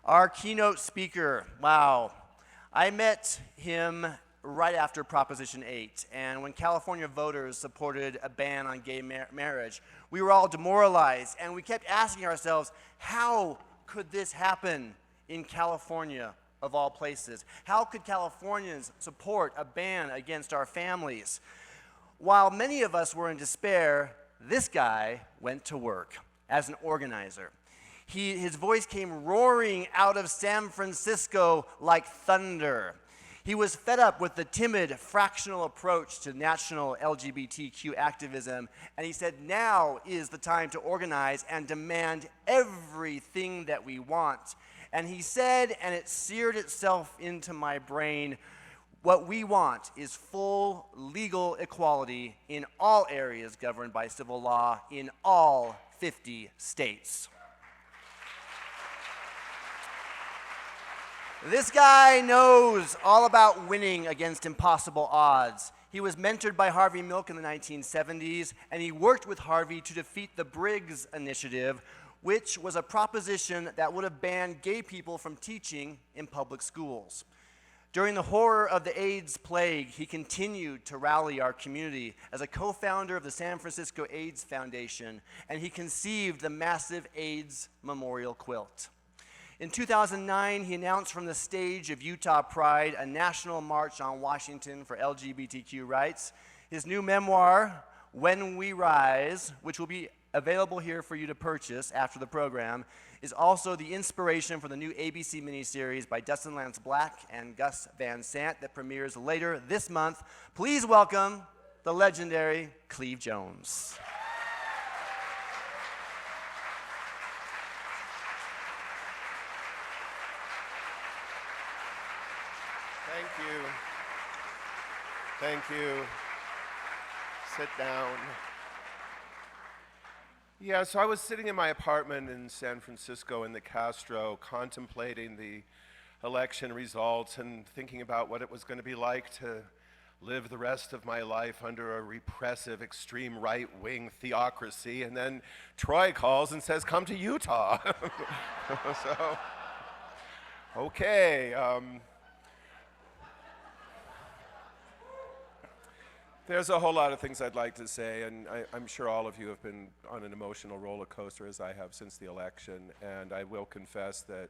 Our keynote speaker, wow. I met him right after Proposition 8, and when California voters supported a ban on gay marriage, we were all demoralized, and we kept asking ourselves, how could this happen in California, of all places? How could Californians support a ban against our families? While many of us were in despair, this guy went to work as an organizer. His voice came roaring out of San Francisco like thunder. He was fed up with the timid, fractional approach to national LGBTQ activism, and he said, now is the time to organize and demand everything that we want. And he said, and it seared itself into my brain, what we want is full legal equality in all areas governed by civil law in all 50 states. This guy knows all about winning against impossible odds. He was mentored by Harvey Milk in the 1970s, and he worked with Harvey to defeat the Briggs Initiative, which was a proposition that would have banned gay people from teaching in public schools. During the horror of the AIDS plague, he continued to rally our community as a co-founder of the San Francisco AIDS Foundation, and he conceived the massive AIDS memorial quilt. In 2009, he announced from the stage of Utah Pride a national march on Washington for LGBTQ rights. His new memoir, When We Rise, which will be available here for you to purchase after the program, is also the inspiration for the new ABC miniseries by Dustin Lance Black and Gus Van Sant that premieres later this month. Please welcome the legendary Cleve Jones. Thank you. Sit down. Yeah, so I was sitting in my apartment in San Francisco in the Castro, contemplating the election results and thinking about what it was going to be like to live the rest of my life under a repressive, extreme right-wing theocracy. And then Troy calls and says, come to Utah. So, okay. There's a whole lot of things I'd like to say, and I'm sure all of you have been on an emotional roller coaster as I have since the election, and I will confess that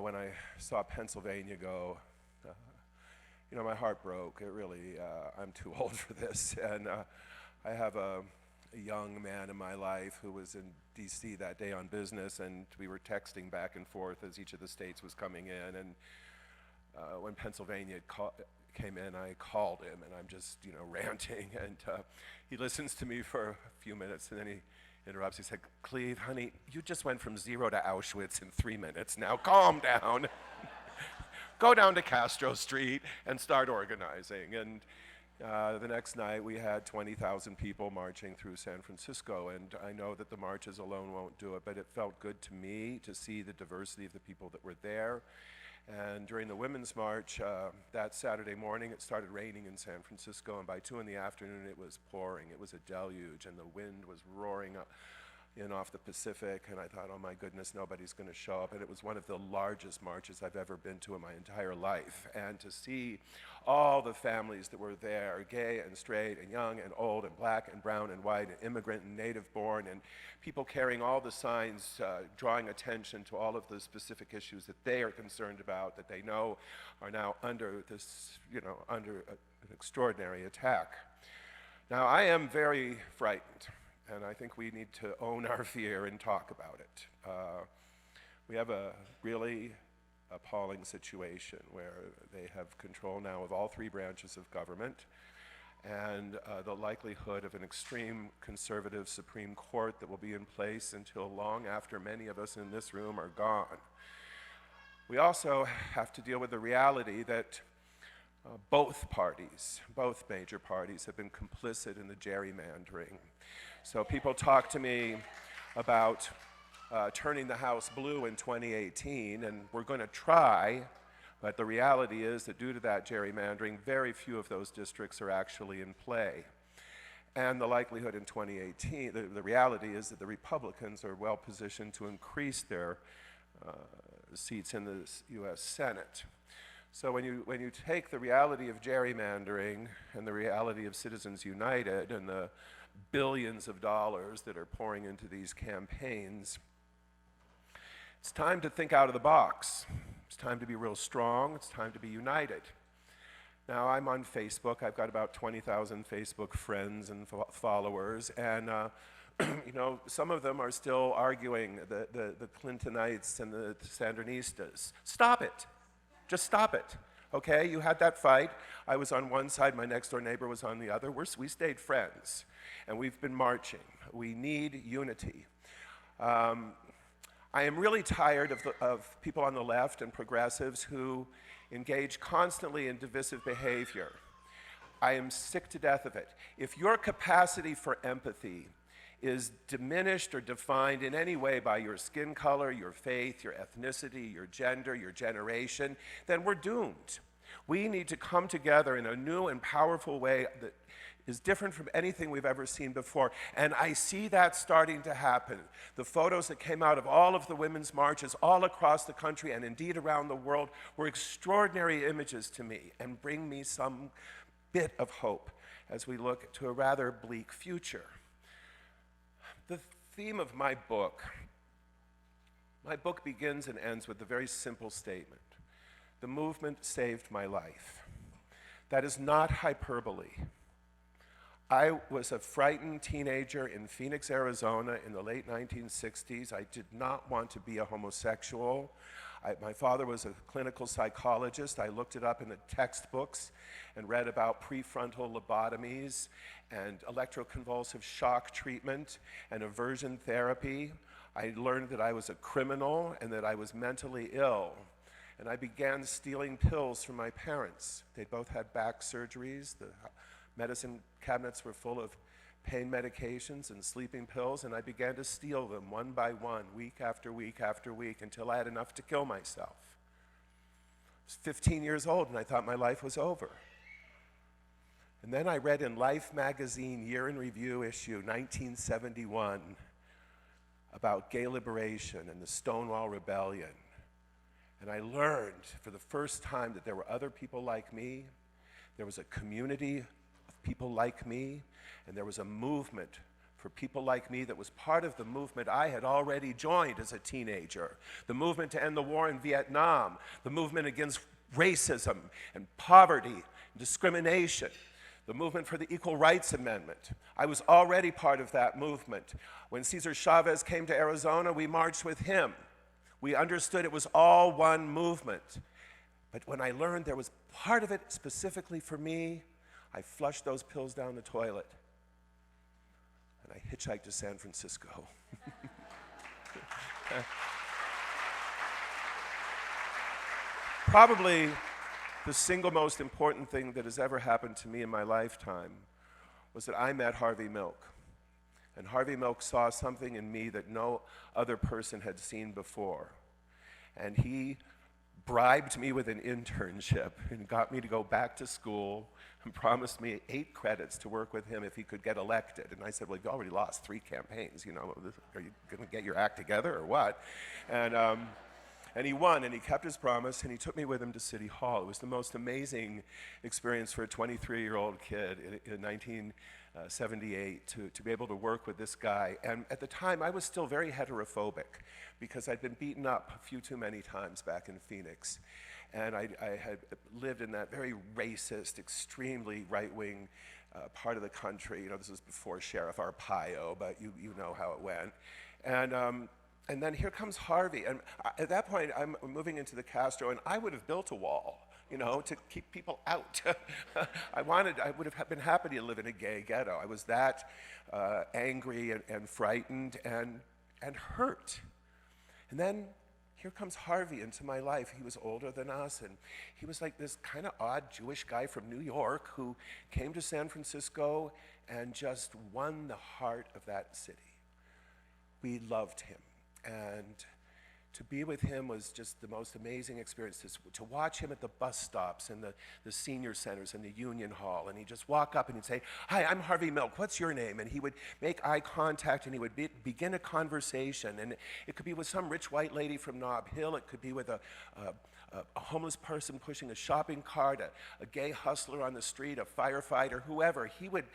when I saw Pennsylvania go, my heart broke. It really, I'm too old for this, and I have a young man in my life who was in D.C. that day on business, and we were texting back and forth as each of the states was coming in, and when Pennsylvania came in, I called him, and I'm just, ranting, and he listens to me for a few minutes, and then he interrupts. He said, Cleve, honey, you just went from 0 to Auschwitz in 3 minutes. Now calm down. Go down to Castro Street and start organizing. And the next night, we had 20,000 people marching through San Francisco, and I know that the marches alone won't do it, but it felt good to me to see the diversity of the people that were there. And during the Women's March that Saturday morning, it started raining in San Francisco, and by 2 in the afternoon, it was pouring. It was a deluge, and the wind was roaring in off the Pacific, and I thought, oh my goodness, nobody's going to show up. And it was one of the largest marches I've ever been to in my entire life. And to see all the families that were there, gay and straight and young and old and black and brown and white and immigrant and native born, and people carrying all the signs, drawing attention to all of the specific issues that they are concerned about, that they know are now under this, under an extraordinary attack. Now, I am very frightened, and I think we need to own our fear and talk about it. We have a really appalling situation where they have control now of all 3 branches of government, and the likelihood of an extreme conservative Supreme Court that will be in place until long after many of us in this room are gone. We also have to deal with the reality that both major parties have been complicit in the gerrymandering. So people talk to me about turning the House blue in 2018, and we're going to try, but the reality is that due to that gerrymandering, very few of those districts are actually in play. And the likelihood in 2018, the reality is that the Republicans are well positioned to increase their seats in the U.S. Senate. So when you take the reality of gerrymandering and the reality of Citizens United and the billions of dollars that are pouring into these campaigns, it's time to think out of the box. It's time to be real strong. It's time to be united. Now, I'm on Facebook. I've got about 20,000 Facebook friends and followers, and you know, some of them are still arguing, the Clintonites and the Sandinistas. Stop it. Just stop it. Okay, you had that fight. I was on one side, my next door neighbor was on the other. We stayed friends, and we've been marching. We need unity. I am really tired of people on the left and progressives who engage constantly in divisive behavior. I am sick to death of it. If your capacity for empathy is diminished or defined in any way by your skin color, your faith, your ethnicity, your gender, your generation, then we're doomed. We need to come together in a new and powerful way that is different from anything we've ever seen before. And I see that starting to happen. The photos that came out of all of the women's marches all across the country and indeed around the world were extraordinary images to me and bring me some bit of hope as we look to a rather bleak future. The theme of my book begins and ends with a very simple statement. The movement saved my life. That is not hyperbole. I was a frightened teenager in Phoenix, Arizona in the late 1960s. I did not want to be a homosexual. My father was a clinical psychologist. I looked it up in the textbooks and read about prefrontal lobotomies and electroconvulsive shock treatment and aversion therapy. I learned that I was a criminal and that I was mentally ill. And I began stealing pills from my parents. They both had back surgeries. The medicine cabinets were full of pain medications and sleeping pills, and I began to steal them one by one, week after week after week, until I had enough to kill myself. I was 15 years old, and I thought my life was over. And then I read in Life magazine, Year in Review issue, 1971, about gay liberation and the Stonewall Rebellion. And I learned for the first time that there were other people like me, there was a community of people like me, and there was a movement for people like me that was part of the movement I had already joined as a teenager. The movement to end the war in Vietnam, the movement against racism and poverty and discrimination, the movement for the Equal Rights Amendment. I was already part of that movement. When Cesar Chavez came to Arizona, we marched with him. We understood it was all one movement. But when I learned there was part of it specifically for me, I flushed those pills down the toilet. And I hitchhiked to San Francisco. Probably the single most important thing that has ever happened to me in my lifetime was that I met Harvey Milk. And Harvey Milk saw something in me that no other person had seen before. And he bribed me with an internship and got me to go back to school and promised me 8 credits to work with him if he could get elected. And I said, well, you've already lost 3 campaigns, you know, are you going to get your act together or what? And he won, and he kept his promise, and he took me with him to City Hall. It was the most amazing experience for a 23-year-old kid in 1978 to be able to work with this guy. And at the time, I was still very heterophobic because I'd been beaten up a few too many times back in Phoenix. And I had lived in that very racist, extremely right-wing part of the country. You know, this was before Sheriff Arpaio, but you know how it went. And then here comes Harvey, and at that point, I'm moving into the Castro, and I would have built a wall, you know, to keep people out. I would have been happy to live in a gay ghetto. I was that angry and frightened and hurt. And then here comes Harvey into my life. He was older than us, and he was like this kind of odd Jewish guy from New York who came to San Francisco and just won the heart of that city. We loved him. And to be with him was just the most amazing experience. To watch him at the bus stops and the senior centers and the Union Hall, and he'd just walk up and he'd say, "Hi, I'm Harvey Milk, what's your name?" And he would make eye contact and he would begin a conversation. And it could be with some rich white lady from Nob Hill, it could be with a homeless person pushing a shopping cart, a gay hustler on the street, a firefighter, whoever. He would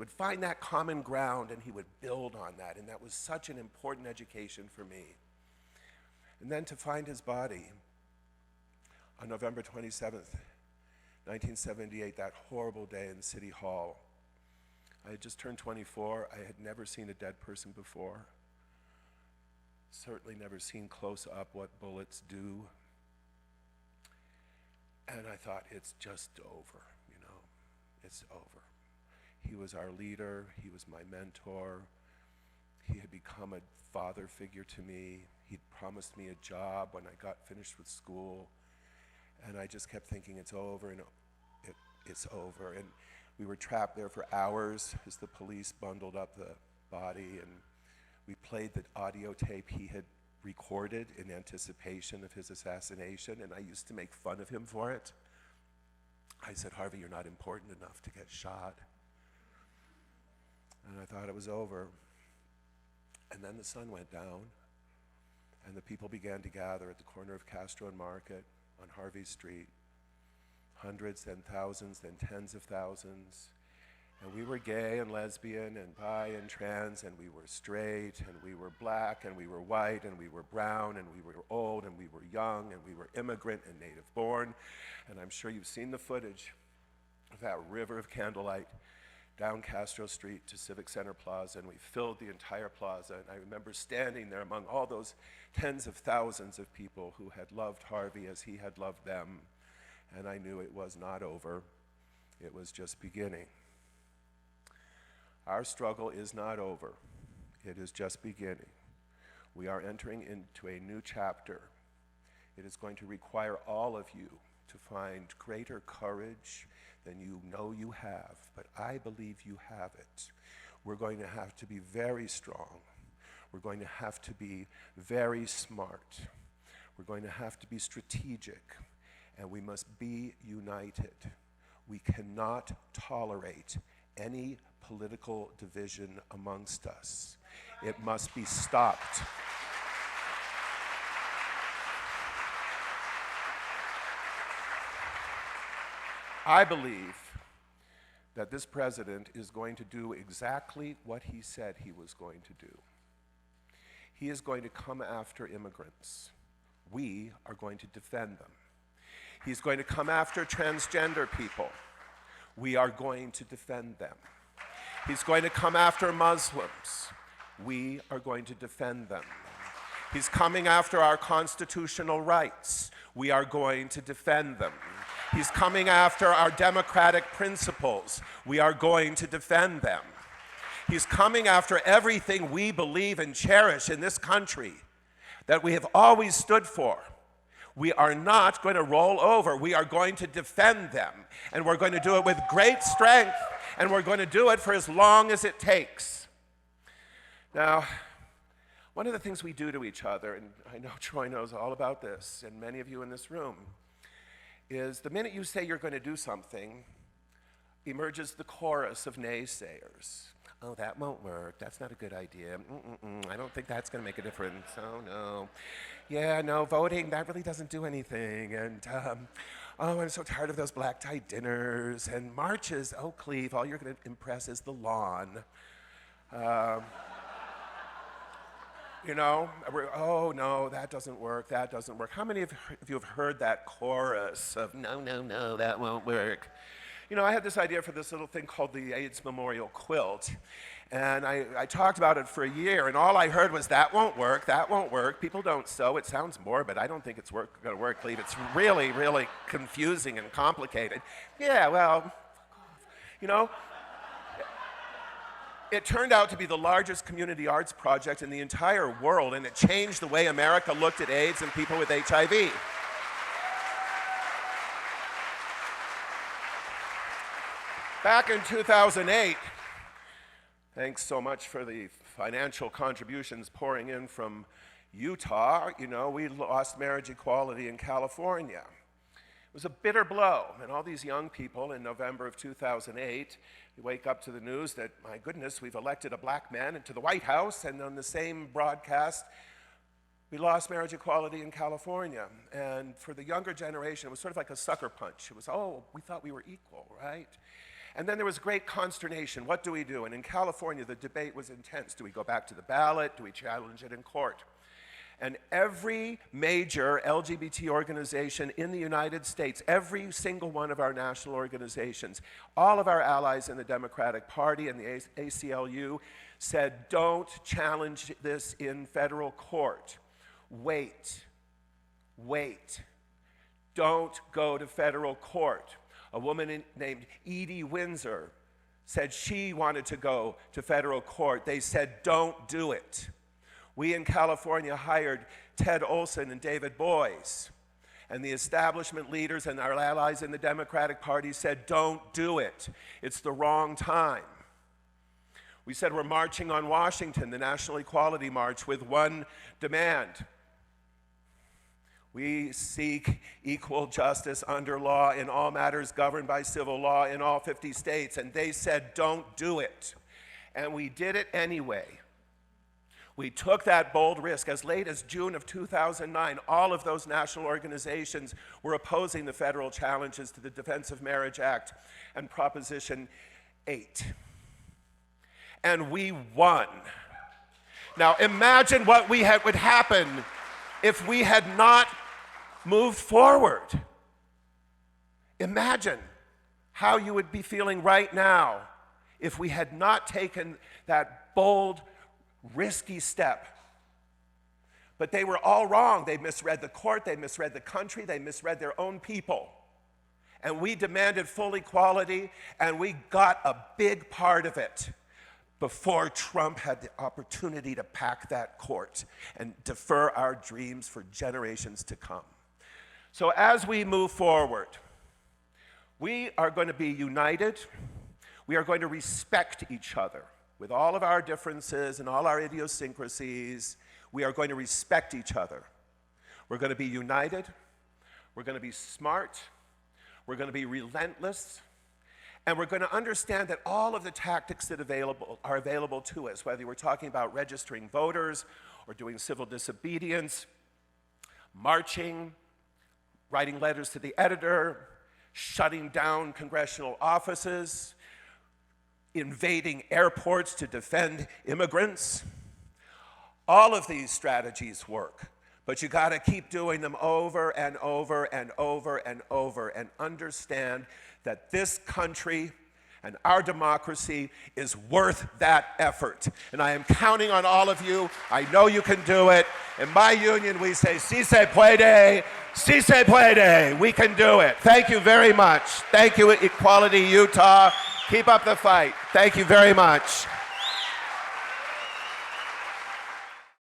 find that common ground and he would build on that. And that was such an important education for me. And then to find his body on November 27th, 1978, that horrible day in City Hall. I had just turned 24. I had never seen a dead person before. Certainly never seen close up what bullets do. And I thought, it's just over, you know, it's over. He was our leader, he was my mentor, he had become a father figure to me. He'd promised me a job when I got finished with school, and I just kept thinking, it's over, and it's over. And we were trapped there for hours as the police bundled up the body, and we played the audio tape he had recorded in anticipation of his assassination, and I used to make fun of him for it. I said, "Harvey, you're not important enough to get shot." And I thought it was over. And then the sun went down, and the people began to gather at the corner of Castro and Market on Harvey Street. Hundreds, then thousands, then tens of thousands. And we were gay and lesbian and bi and trans, and we were straight, and we were black, and we were white, and we were brown, and we were old, and we were young, and we were immigrant and native born. And I'm sure you've seen the footage of that river of candlelight down Castro Street to Civic Center Plaza, and we filled the entire plaza. And I remember standing there among all those tens of thousands of people who had loved Harvey as he had loved them. And I knew it was not over. It was just beginning. Our struggle is not over. It is just beginning. We are entering into a new chapter. It is going to require all of you to find greater courage than you know you have, but I believe you have it. We're going to have to be very strong. We're going to have to be very smart. We're going to have to be strategic, and we must be united. We cannot tolerate any political division amongst us. It must be stopped. I believe that this president is going to do exactly what he said he was going to do. He is going to come after immigrants. We are going to defend them. He's going to come after transgender people. We are going to defend them. He's going to come after Muslims. We are going to defend them. He's coming after our constitutional rights. We are going to defend them. He's coming after our democratic principles. We are going to defend them. He's coming after everything we believe and cherish in this country that we have always stood for. We are not going to roll over. We are going to defend them. And we're going to do it with great strength, and we're going to do it for as long as it takes. Now, one of the things we do to each other, and I know Troy knows all about this, and many of you in this room, is the minute you say you're going to do something, emerges the chorus of naysayers. Oh, that won't work. That's not a good idea. I don't think that's going to make a difference. Oh, no. Yeah, no, voting, that really doesn't do anything. And, oh, I'm so tired of those black tie dinners. And marches, oh, Cleve, all you're going to impress is the lawn. You know, oh, no, that doesn't work, that doesn't work. How many of you have heard that chorus of, no, no, no, that won't work? You know, I had this idea for this little thing called the AIDS Memorial Quilt, and I talked about it for a year, and all I heard was, that won't work, that won't work. People don't sew. It sounds morbid. I don't think it's going to work, Cleve. It's really, really confusing and complicated. Yeah, well, you know, it turned out to be the largest community arts project in the entire world, and it changed the way America looked at AIDS and people with HIV. Back in 2008, thanks so much for the financial contributions pouring in from Utah, we lost marriage equality in California. It was a bitter blow, and all these young people in November of 2008, you wake up to the news that, my goodness, we've elected a black man into the White House, and on the same broadcast, we lost marriage equality in California. And for the younger generation, it was sort of like a sucker punch. It was, oh, we thought we were equal, right? And then there was great consternation. What do we do? And in California, the debate was intense. Do we go back to the ballot? Do we challenge it in court? And every major LGBT organization in the United States, every single one of our national organizations, all of our allies in the Democratic Party and the ACLU said, don't challenge this in federal court. Wait. Don't go to federal court. A woman named Edie Windsor said she wanted to go to federal court. They said, don't do it. We in California hired Ted Olson and David Boies, and the establishment leaders and our allies in the Democratic Party said, don't do it. It's the wrong time. We said we're marching on Washington, the National Equality March, with one demand. We seek equal justice under law in all matters governed by civil law in all 50 states. And they said, don't do it. And we did it anyway. We took that bold risk. As late as June of 2009, all of those national organizations were opposing the federal challenges to the Defense of Marriage Act and Proposition 8. And we won. Now imagine what would happen if we had not moved forward. Imagine how you would be feeling right now if we had not taken that bold, risky step. But they were all wrong. They misread the court, they misread the country, they misread their own people. And we demanded full equality, and we got a big part of it before Trump had the opportunity to pack that court and defer our dreams for generations to come. So as we move forward, we are going to be united. We are going to respect each other. With all of our differences and all our idiosyncrasies, we are going to respect each other. We're going to be united. We're going to be smart. We're going to be relentless. And we're going to understand that all of the tactics that are available to us, whether we're talking about registering voters or doing civil disobedience, marching, writing letters to the editor, shutting down congressional offices, invading airports to defend immigrants. All of these strategies work, but you got to keep doing them over and over and over and over and understand that this country and our democracy is worth that effort. And I am counting on all of you. I know you can do it. In my union, we say, si se puede, si se puede. We can do it. Thank you very much. Thank you, Equality Utah. Keep up the fight. Thank you very much.